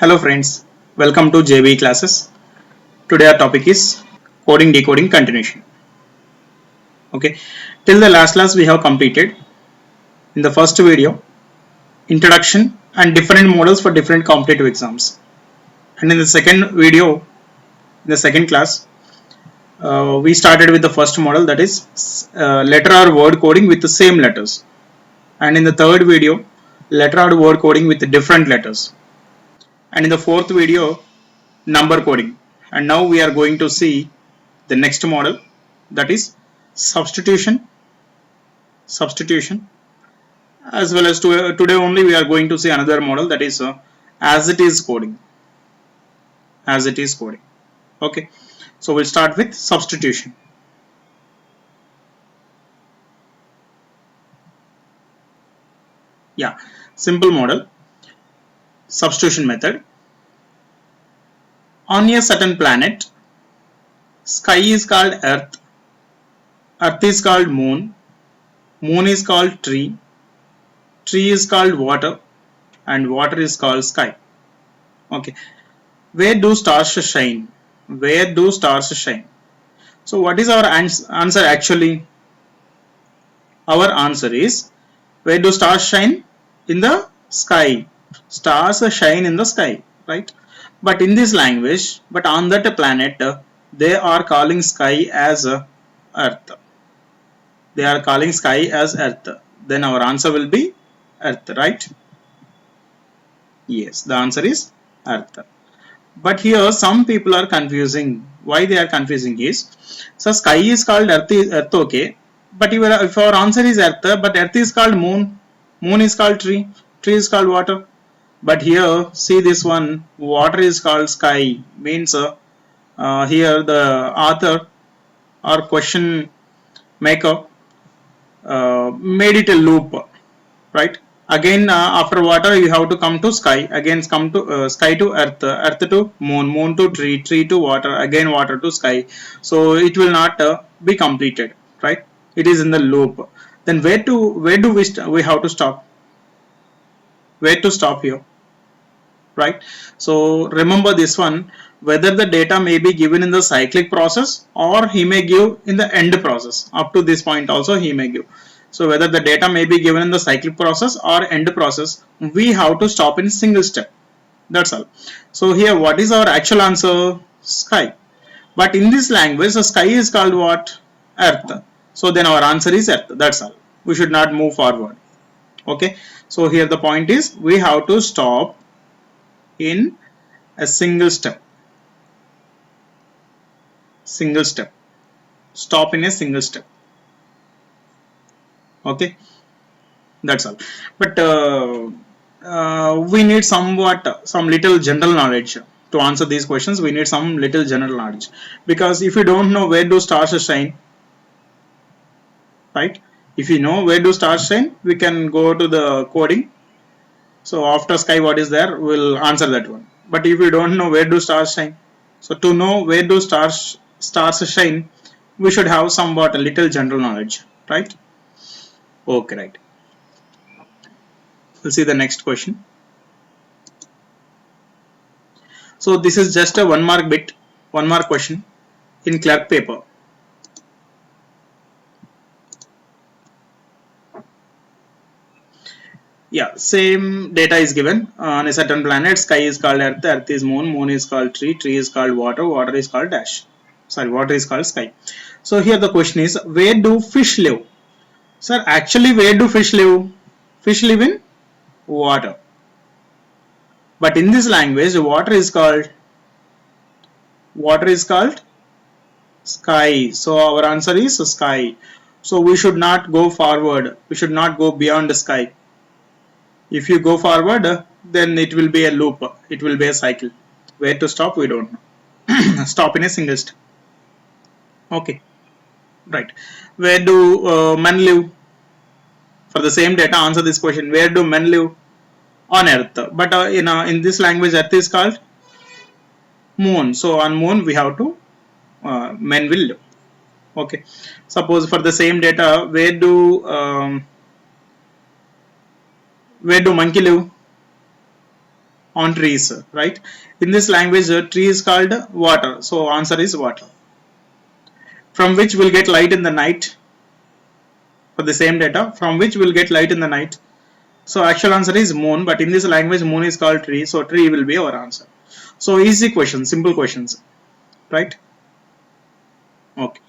Hello friends, welcome to JV classes. Today our topic is coding decoding continuation. Okay, till the last class we have completed in the first video introduction and different models for different competitive exams. And in the second video, in the second class, we started with the first model, that is letter or word coding with the same letters. And in the third video, letter or word coding with different letters. And in the fourth video, number coding. And now we are going to see the next model, that is substitution, as well as today only we are going to see another model, that is as it is coding. Okay, so we'll start with substitution. Yeah, simple model. Substitution method. On a certain planet, sky is called earth, earth is called moon, moon is called tree, tree is called water, and water is called sky. Okay, where do stars shine? Where do stars shine? So what is our answer actually? Our answer is, where do stars shine? In the sky. Stars shine in the sky, right? But in this language, but on that planet, they are calling sky as earth. They are calling sky as earth. Then our answer will be earth, right? Yes, the answer is earth. But here some people are confusing. Why they are confusing is, so sky is called earth, okay. But if our answer is earth, but earth is called moon, moon is called tree, tree is called water. But here, see this one, water is called sky. Means here the author or question maker made it a loop, right? Again, after water you have to come to sky, again come to sky to earth, earth to moon, moon to tree, tree to water, again water to sky. So it will not be completed, right? It is in the loop. Then where do we have to stop? Where to stop here, right? So remember this one, whether the data may be given in the cyclic process or he may give in the end process. Up to this point also he may give. So whether the data may be given in the cyclic process or end process, we have to stop in single step. That's all. So here what is our actual answer? Sky. But in this language the sky is called what? Earth. So then our answer is earth. That's all. We should not move forward. Okay, so here the point is, we have to stop in a single step. Stop in a single step. Okay, that's all. But we need some little general knowledge to answer these questions. We need some little general knowledge, because if you don't know where do stars shine, right? If you know where do stars shine, we can go to the coding. So after sky what is there, we'll answer that one. But if you don't know where do stars shine, so to know where do stars shine, we should have somewhat a little general knowledge, right? Okay, right. We'll see the next question. So this is just a 1 mark bit, 1 mark question in clerk paper. Yeah, same data is given on a certain planet. Sky is called earth, earth is moon, moon is called tree, tree is called water, water is called dash. Sorry, water is called sky. So here the question is, where do fish live? Sir, actually where do fish live? Fish live in water. But in this language, water is called sky. So our answer is sky. So we should not go forward. We should not go beyond the sky. If you go forward, then it will be a loop. It will be a cycle. Where to stop, we don't know. Stop in a single step. Okay, right. Where do men live? For the same data, answer this question. Where do men live? On earth. But in this language, earth is called moon. So on moon we have to men will live. Okay. Suppose for the same data, where do monkey live? on trees, right? In this language, tree is called water. So answer is water. From which will get light in the night? For the same data, from which will get light in the night? So actual answer is moon, but in this language, moon is called tree. So tree will be our answer. So easy questions, simple questions, right? Okay.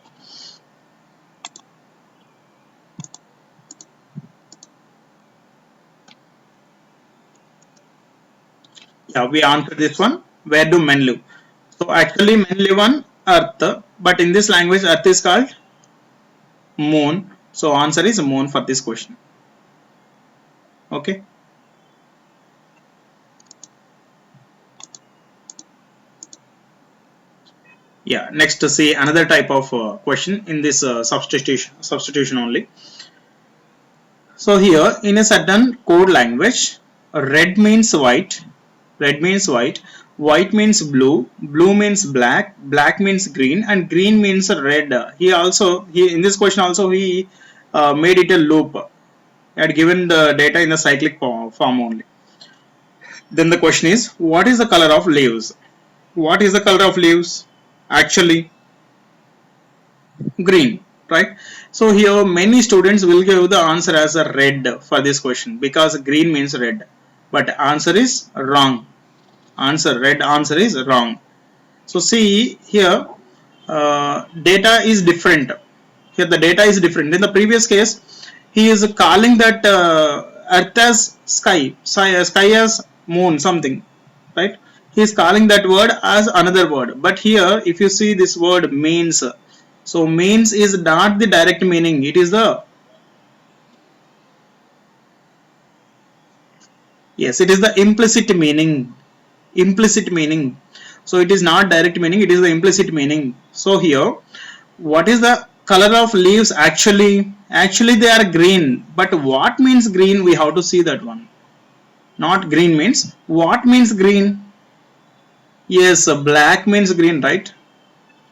Yeah, we answered this one. Where do men live? So actually, men live on Earth, but in this language, Earth is called moon. So answer is moon for this question. Okay. Yeah. Next, to see another type of question in this substitution only. So here, in a certain code language, red means white, red means white, white means blue, blue means black, black means green, and green means red. He in this question also he made it a loop. He had given the data in the cyclic form only. Then the question is, what is the color of leaves? What is the color of leaves? Actually, green, right? So here many students will give the answer as a red for this question because green means red, but answer is wrong. Red answer is wrong. So see here, data is different. Here the data is different. In the previous case, he is calling that earth as sky as moon, something, right? He is calling that word as another word. But here, if you see this word means, so means is not the direct meaning. It is the, yes, it is the implicit meaning. Implicit meaning. So it is not direct meaning. It is the implicit meaning. So here, what is the color of leaves actually? Actually they are green, but what means green, we have to see that one. Not green means, what means green? Yes, black means green, right?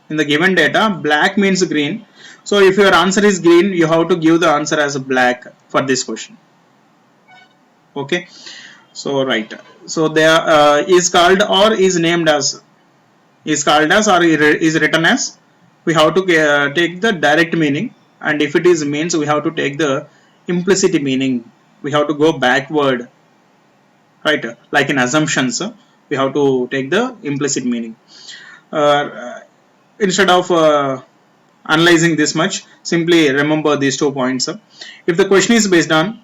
In the given data, black means green. So if your answer is green, you have to give the answer as black for this question. Okay, so right, so there is called or is named as, is called as or is written as, we have to take the direct meaning, and if it is means, we have to take the implicit meaning. We have to go backward, right? Like in assumptions, we have to take the implicit meaning. Instead of analyzing this much, simply remember these 2 points. If the question is based on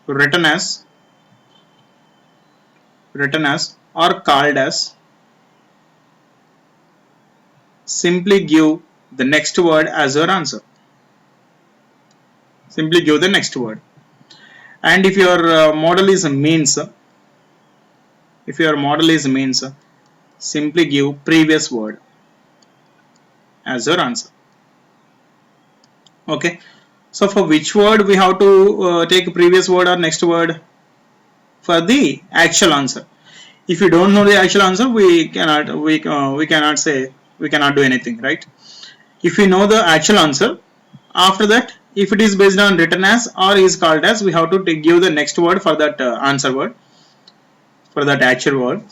written as, or called as, simply give the next word as your answer. Simply give the next word. And if your model is means, simply give previous word as your answer. Okay. So for which word we have to take previous word or next word? For the actual answer. If you don't know the actual answer, we cannot say, we cannot do anything, right? If we know the actual answer, after that, if it is based on written as or is called as, we have to give the next word for that answer word, for that actual word.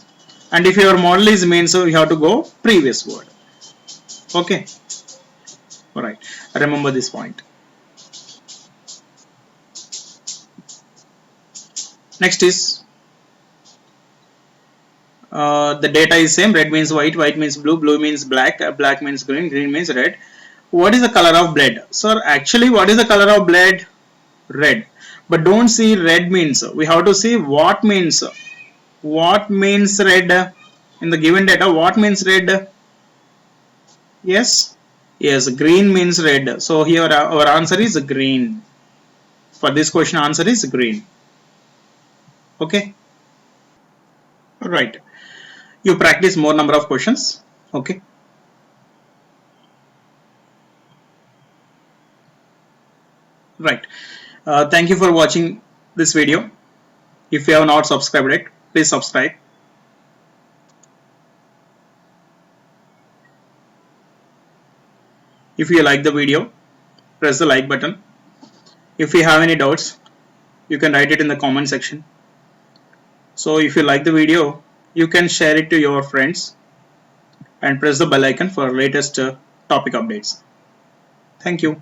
And if your model is main, so you have to go previous word. Okay. All right. Remember this point. Next is the data is same. Red means white, white means blue, blue means black, black means green, green means red. What is the color of blood? So actually, what is the color of blood? Red. But don't see red means. We have to see what means. What means red in the given data? What means red? Yes. Yes. Green means red. So here our answer is green. For this question, answer is green. Okay. Right. You practice more number of questions. Okay. Right. Thank you for watching this video. If you have not subscribed yet, please subscribe. If you like the video, press the like button. If you have any doubts, you can write it in the comment section. So if you like the video, you can share it to your friends and press the bell icon for latest topic updates. Thank you.